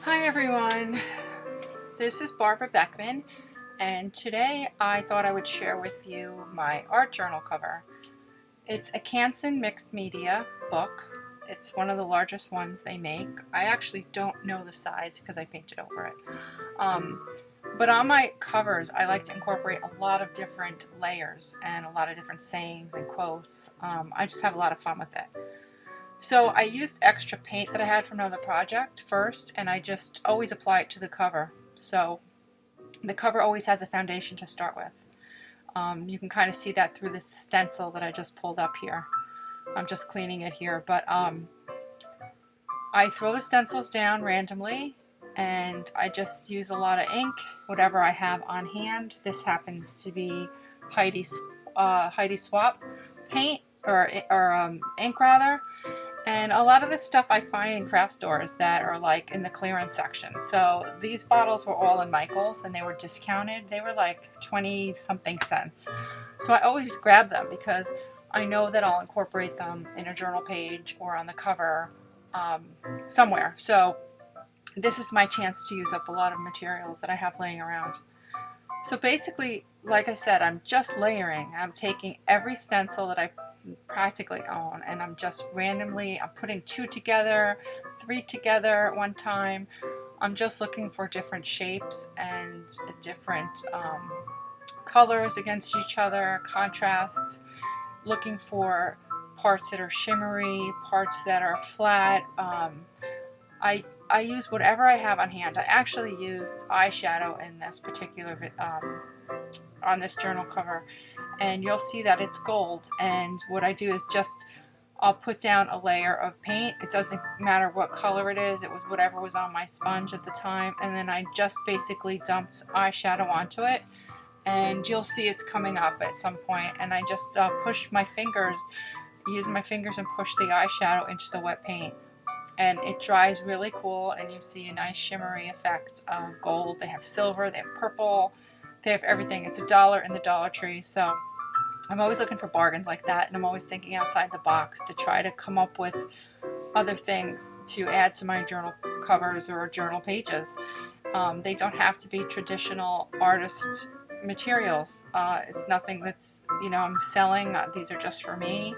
Hi everyone, this is Barbara Beckman, and today I thought I would share with you my art journal cover. It's a Canson mixed media book. It's one of the largest ones they make. I actually don't know the size because I painted over it. But on my covers I like to incorporate a lot of different layers and a lot of different sayings and quotes. I just have a lot of fun with it. So I used extra paint that I had from another project first, and I just always apply it to the cover. So the cover always has a foundation to start with. You can kind of see that through the stencil that I just pulled up here. I'm just cleaning it here, but I throw the stencils down randomly, and I just use a lot of ink, whatever I have on hand. This happens to be Heidi Swap paint, or ink rather. And a lot of this stuff I find in craft stores that are like in the clearance section. So these bottles were all in Michael's and they were discounted. They were like 20 something cents. So I always grab them because I know that I'll incorporate them in a journal page or on the cover somewhere. So this is my chance to use up a lot of materials that I have laying around. So basically, like I said, I'm just layering. I'm taking every stencil that I practically own, and I'm just randomly, I'm putting 2 together, 3 together at one time. I'm just looking for different shapes and different colors against each other, contrasts, looking for parts that are shimmery, parts that are flat. I use whatever I have on hand. I actually used eyeshadow in this particular on this journal cover, and you'll see that it's gold. And what I do is just I'll put down a layer of paint. It doesn't matter what color it is. It was whatever was on my sponge at the time, and then I just basically dumped eyeshadow onto it, and you'll see it's coming up at some point. And I just use my fingers and push the eyeshadow into the wet paint, and it dries really cool, and you see a nice shimmery effect of gold. They have silver, they have purple, they have everything. It's $1 in the Dollar Tree, so I'm always looking for bargains like that, and I'm always thinking outside the box to try to come up with other things to add to my journal covers or journal pages. They don't have to be traditional artist materials. It's nothing that's, I'm selling. These are just for me.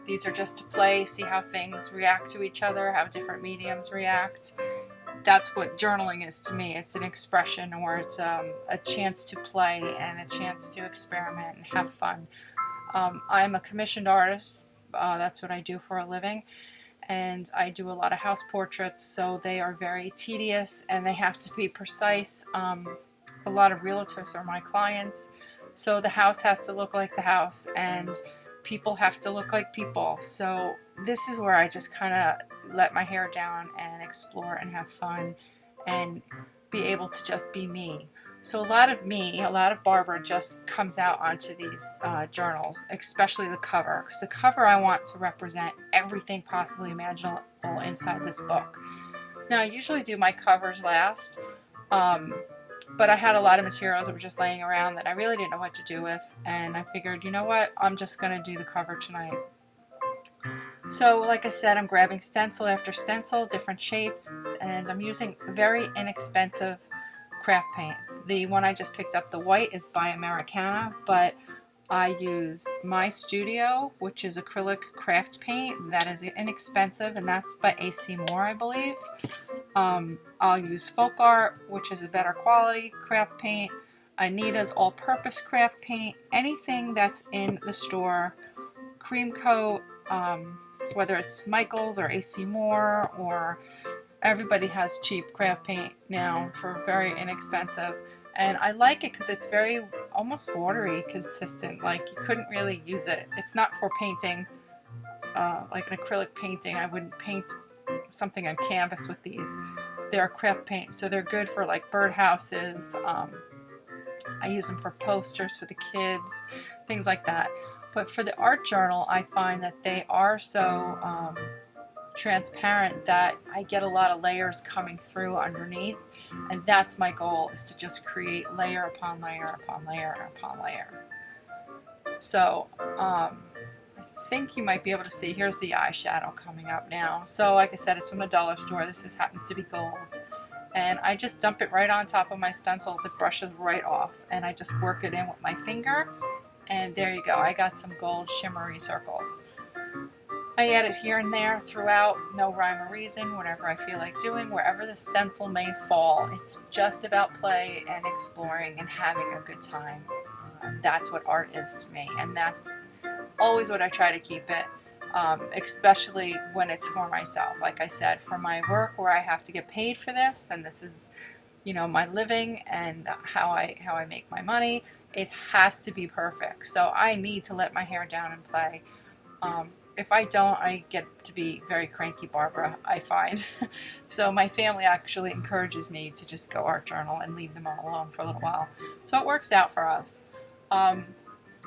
These are just to play, see how things react to each other, how different mediums react. That's what journaling is to me. It's an expression, or it's a chance to play and a chance to experiment and have fun. I'm a commissioned artist. That's what I do for a living. And I do a lot of house portraits, so they are very tedious and they have to be precise. A lot of realtors are my clients, so the house has to look like the house, and people have to look like people. So this is where I just kind of let my hair down and explore and have fun and be able to just be me. So a lot of Barbara just comes out onto these journals, especially the cover, because the cover I want to represent everything possibly imaginable inside this book. Now I usually do my covers last, but I had a lot of materials that were just laying around that I really didn't know what to do with, and I figured, you know what, I'm just going to do the cover tonight. So like I said, I'm grabbing stencil after stencil, different shapes, and I'm using very inexpensive craft paint. The one I just picked up, the white, is by Americana, but I use My Studio, which is acrylic craft paint. That is inexpensive, and that's by AC Moore, I believe. I'll use Folk Art, which is a better quality craft paint. Anita's all-purpose craft paint. Anything that's in the store. Cream Coat, whether it's Michael's or AC Moore, or everybody has cheap craft paint now for very inexpensive. And I like it because it's very almost watery consistent. Like, you couldn't really use it. It's not for painting like an acrylic painting. I wouldn't paint something on canvas with these. They're craft paint, so they're good for like birdhouses. I use them for posters for the kids, things like that. But for the art journal, I find that they are so transparent that I get a lot of layers coming through underneath, and that's my goal, is to just create layer upon layer upon layer upon layer. So I think you might be able to see, here's the eyeshadow coming up now. So like I said, it's from the dollar store. This happens to be gold. And I just dump it right on top of my stencils. It brushes right off. And I just work it in with my finger. And there you go. I got some gold shimmery circles. I add it here and there throughout, no rhyme or reason, whatever I feel like doing, wherever the stencil may fall. It's just about play and exploring and having a good time. That's what art is to me, and that's always what I try to keep it, especially when it's for myself. Like I said, for my work where I have to get paid for this, and this is, you know, my living and how I make my money, it has to be perfect. So I need to let my hair down and play. If I don't, I get to be very cranky Barbara, I find. So my family actually encourages me to just go art journal and leave them all alone for a little while. So it works out for us.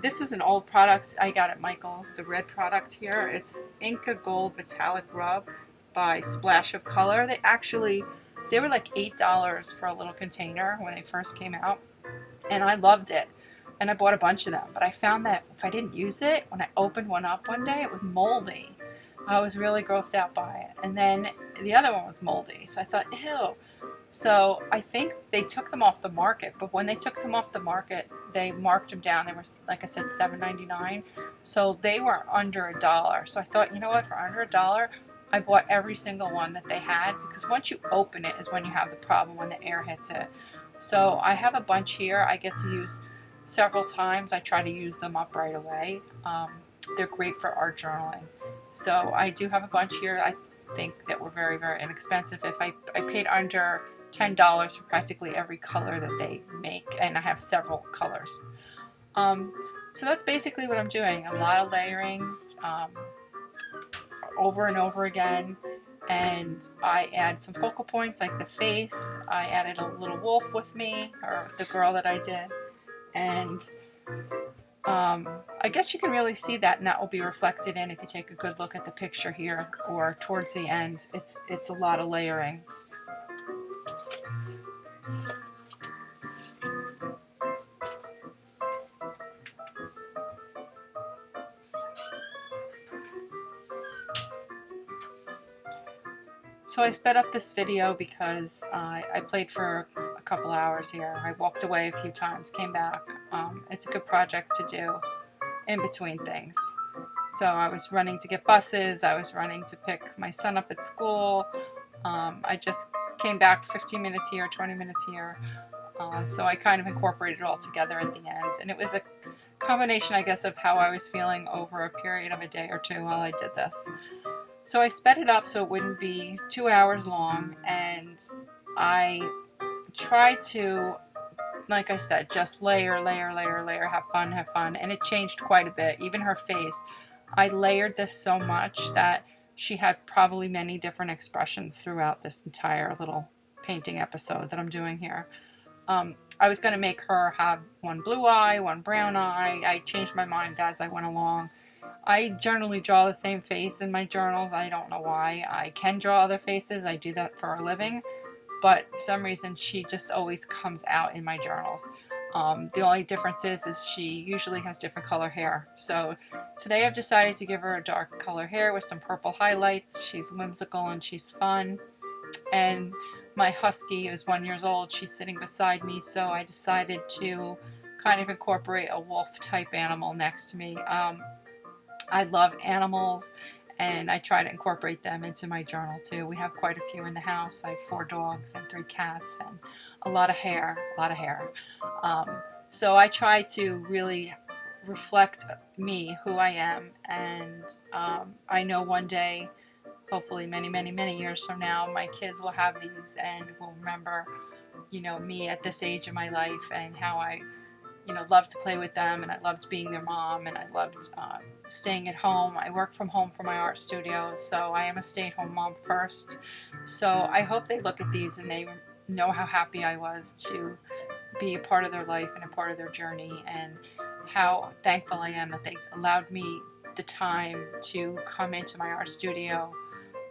This is an old product I got at Michael's, the red product here. It's Inca Gold Metallic Rub by Splash of Color. They were like $8 for a little container when they first came out, and I loved it. And I bought a bunch of them, but I found that if I didn't use it, when I opened one up one day, it was moldy. I was really grossed out by it. And then the other one was moldy, so I thought, ew. So I think they took them off the market, but when they took them off the market, they marked them down. They were, like I said, $7.99. So they were under $1. So I thought, you know what, for under $1, I bought every single one that they had, because once you open it is when you have the problem, when the air hits it. So I have a bunch here I get to use several times. I try to use them up right away. They're great for art journaling. So I do have a bunch here. I think that were very, very inexpensive. If I paid under $10 for practically every color that they make, and I have several colors. So that's basically what I'm doing. A lot of layering over and over again. And I add some focal points like the face. I added a little wolf with me, or the girl that I did. And I guess you can really see that, and that will be reflected in if you take a good look at the picture here or towards the end. It's a lot of layering. So I sped up this video because I played for a couple hours here. I walked away a few times, came back. It's a good project to do in between things. So I was running to get buses. I was running to pick my son up at school. I just came back 15 minutes here, 20 minutes here. So I kind of incorporated it all together at the end. And it was a combination, I guess, of how I was feeling over a period of a day or two while I did this. So I sped it up so it wouldn't be 2 hours long, and I tried to, like I said, just layer, have fun, and it changed quite a bit. Even her face, I layered this so much that she had probably many different expressions throughout this entire little painting episode that I'm doing here. I was going to make her have one blue eye, one brown eye. I changed my mind as I went along. I generally draw the same face in my journals. I don't know why. I can draw other faces. I do that for a living. But for some reason, she just always comes out in my journals. The only difference is she usually has different color hair. So today I've decided to give her a dark color hair with some purple highlights. She's whimsical and she's fun. And my husky is 1 year old. She's sitting beside me. So I decided to kind of incorporate a wolf type animal next to me. I love animals, and I try to incorporate them into my journal too. We have quite a few in the house. I have 4 dogs and 3 cats and a lot of hair. So I try to really reflect me, who I am, and I know one day, hopefully many years from now, my kids will have these and will remember, you know, me at this age of my life and how I, you know, loved to play with them, and I loved being their mom, and I loved staying at home. I work from home for my art studio, so I am a stay-at-home mom first. So I hope they look at these and they know how happy I was to be a part of their life and a part of their journey, and how thankful I am that they allowed me the time to come into my art studio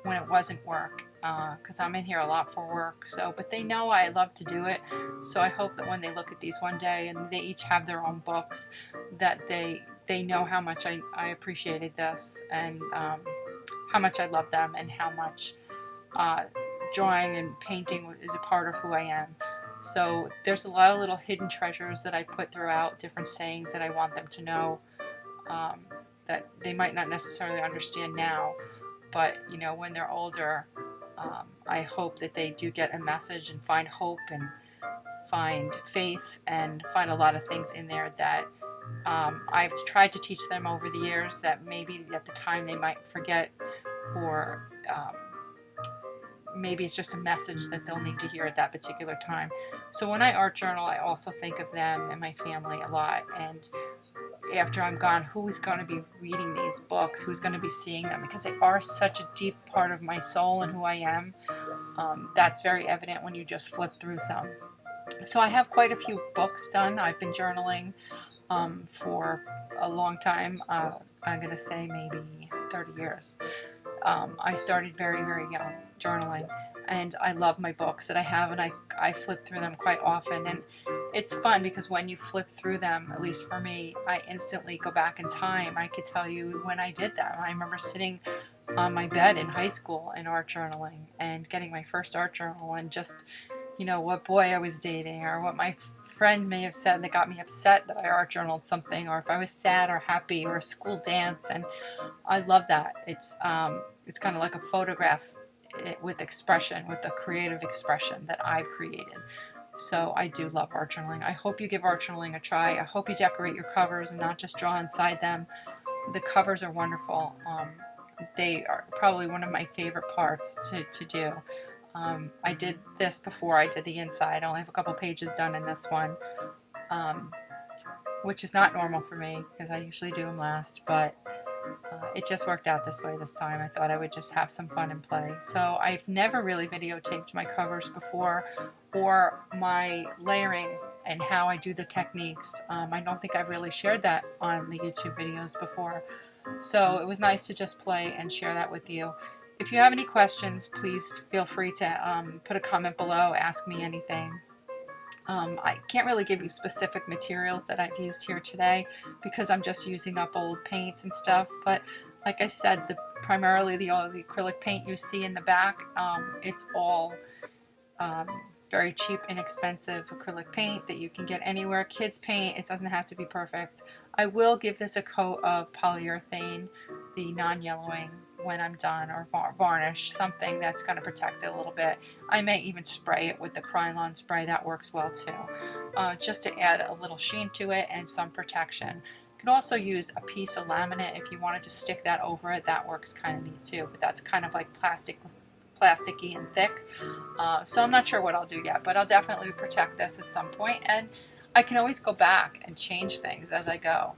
when it wasn't work, because I'm in here a lot for work. So, but they know I love to do it. So I hope that when they look at these one day and they each have their own books, that they they know how much I appreciated this, and how much I love them, and how much drawing and painting is a part of who I am. So there's a lot of little hidden treasures that I put throughout, different sayings that I want them to know, that they might not necessarily understand now, but you know, when they're older, I hope that they do get a message and find hope and find faith and find a lot of things in there that I've tried to teach them over the years that maybe at the time they might forget, or maybe it's just a message that they'll need to hear at that particular time. So when I art journal, I also think of them and my family a lot, and after I'm gone, who is going to be reading these books, who's going to be seeing them, because they are such a deep part of my soul and who I am. That's very evident when you just flip through some. So I have quite a few books done. I've been journaling for a long time. I'm going to say maybe 30 years. I started very, very young journaling, and I love my books that I have, and I flip through them quite often, and it's fun because when you flip through them, at least for me, I instantly go back in time. I could tell you when I did them. I remember sitting on my bed in high school and art journaling and getting my first art journal, and just, you know, what boy I was dating, or what my friend may have said that got me upset that I art journaled something, or if I was sad or happy, or a school dance. And I love that. It's kind of like a photograph with expression, with the creative expression that I've created. So I do love art journaling. I hope you give art journaling a try. I hope you decorate your covers and not just draw inside them. The covers are wonderful. They are probably one of my favorite parts to do. I did this before I did the inside. I only have a couple pages done in this one, which is not normal for me because I usually do them last, but it just worked out this way this time. I thought I would just have some fun and play. So I've never really videotaped my covers before, or my layering and how I do the techniques. I don't think I've really shared that on the YouTube videos before. So it was nice to just play and share that with you. If you have any questions, please feel free to put a comment below, ask me anything. I can't really give you specific materials that I've used here today because I'm just using up old paints and stuff, but like I said, primarily the acrylic paint you see in the back, it's all very cheap, inexpensive acrylic paint that you can get anywhere. Kids paint, it doesn't have to be perfect. I will give this a coat of polyurethane, the non-yellowing, when I'm done, or varnish, something that's going to protect it a little bit. I may even spray it with the Krylon spray. That works well too, just to add a little sheen to it and some protection. You can also use a piece of laminate if you wanted to stick that over it. That works kind of neat too, but that's kind of like plasticky and thick. So I'm not sure what I'll do yet, but I'll definitely protect this at some point, and I can always go back and change things as I go.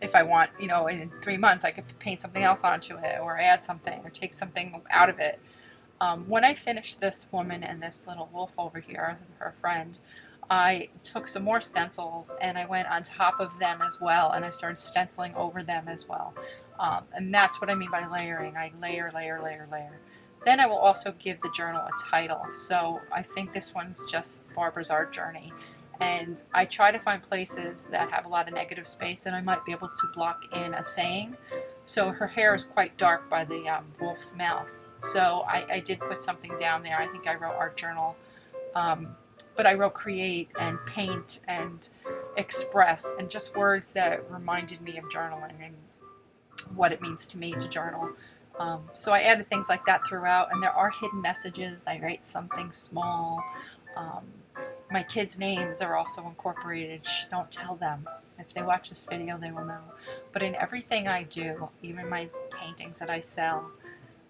If I want, you know, in 3 months I could paint something else onto it, or add something, or take something out of it. When I finished this woman and this little wolf over here, her friend, I took some more stencils and I went on top of them as well, and I started stenciling over them as well. And that's what I mean by layering. I layer, layer, layer, layer. Then I will also give the journal a title. So I think this one's just Barbara's Art Journey. And I try to find places that have a lot of negative space, and I might be able to block in a saying. So her hair is quite dark by the wolf's mouth. So I did put something down there. I think I wrote Art Journal. But I wrote create and paint and express, and just words that reminded me of journaling and what it means to me to journal. So I added things like that throughout, and there are hidden messages. I write something small. My kids' names are also incorporated. Shh, don't tell them. If they watch this video, they will know. But in everything I do, even my paintings that I sell,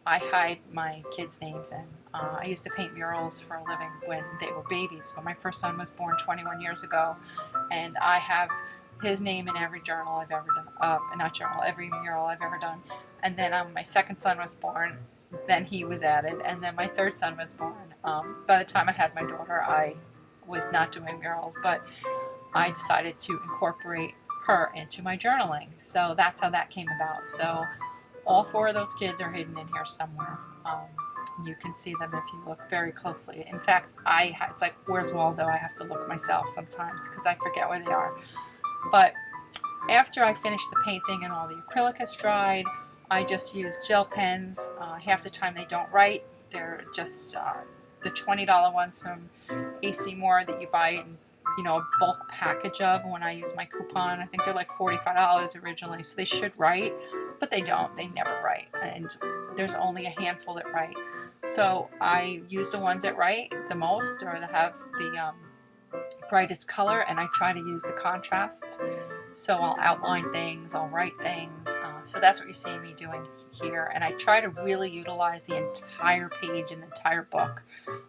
I hide my kids' names in. I used to paint murals for a living when they were babies. When my first son was born 21 years ago, and I have his name in every journal I've ever done. Not journal, every mural I've ever done. And then my second son was born, then he was added, and then my third son was born. By the time I had my daughter, I was not doing murals, but I decided to incorporate her into my journaling. So that's how that came about. So all 4 of those kids are hidden in here somewhere. You can see them if you look very closely. In fact, it's like, where's Waldo? I have to look myself sometimes because I forget where they are. But after I finish the painting and all the acrylic has dried, I just use gel pens. Half the time they don't write. They're just the $20 ones from AC Moore that you buy in, you know, a bulk package of when I use my coupon. I think they're like $45 originally, so they should write, but they don't. They never write, and there's only a handful that write. So I use the ones that write the most or that have the brightest color, and I try to use the contrasts. So I'll outline things, I'll write things. So that's what you see me doing here. And I try to really utilize the entire page and the entire book.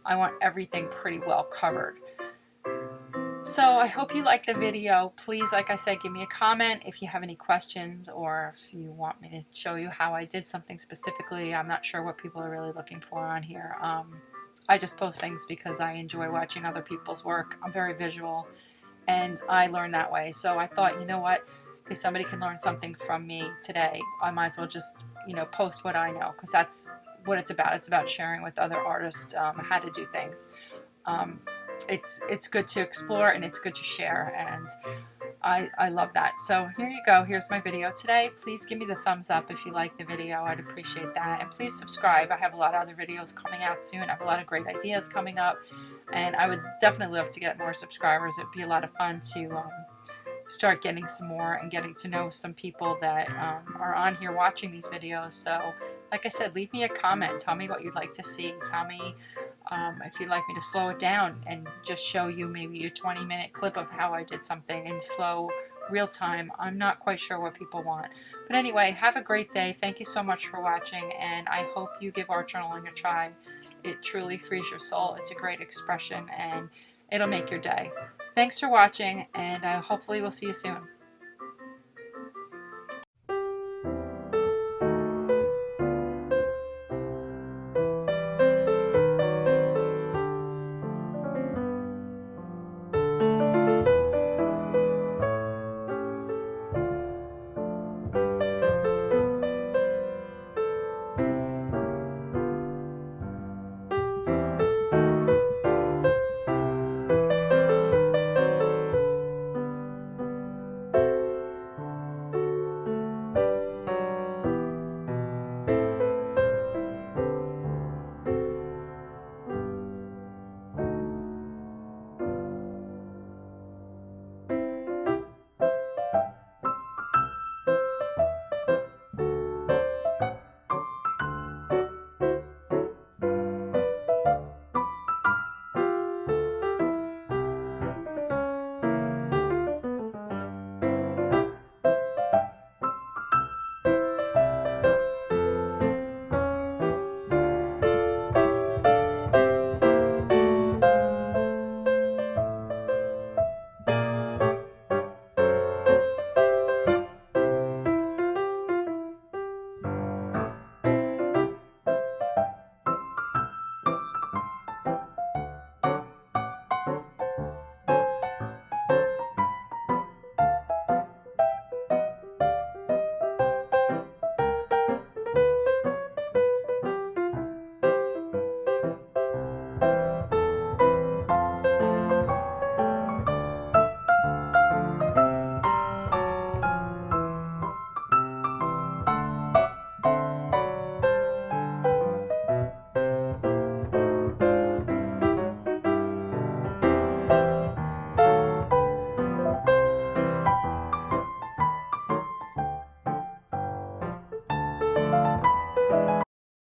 I want everything pretty well covered. So I hope you liked the video. Please, like I said, give me a comment if you have any questions or if you want me to show you how I did something specifically. I'm not sure what people are really looking for on here. I just post things because I enjoy watching other people's work. I'm very visual and I learn that way. So I thought, you know what, if somebody can learn something from me today, I might as well just, you know, post what I know, because that's what it's about. It's about sharing with other artists how to do things. It's good to explore and it's good to share, and I love that. So here you go. Here's my video today. Please give me the thumbs up if you like the video. I'd appreciate that. And please subscribe. I have a lot of other videos coming out soon. I have a lot of great ideas coming up, and I would definitely love to get more subscribers. It'd be a lot of fun to start getting some more and getting to know some people that are on here watching these videos. So like I said, leave me a comment. Tell me what you'd like to see. Tell me if you'd like me to slow it down and just show you maybe a 20-minute clip of how I did something in slow real time. I'm not quite sure what people want. But anyway, have a great day. Thank you so much for watching, and I hope you give art journaling a try. It truly frees your soul. It's a great expression, and it'll make your day. Thanks for watching, and hopefully we'll see you soon.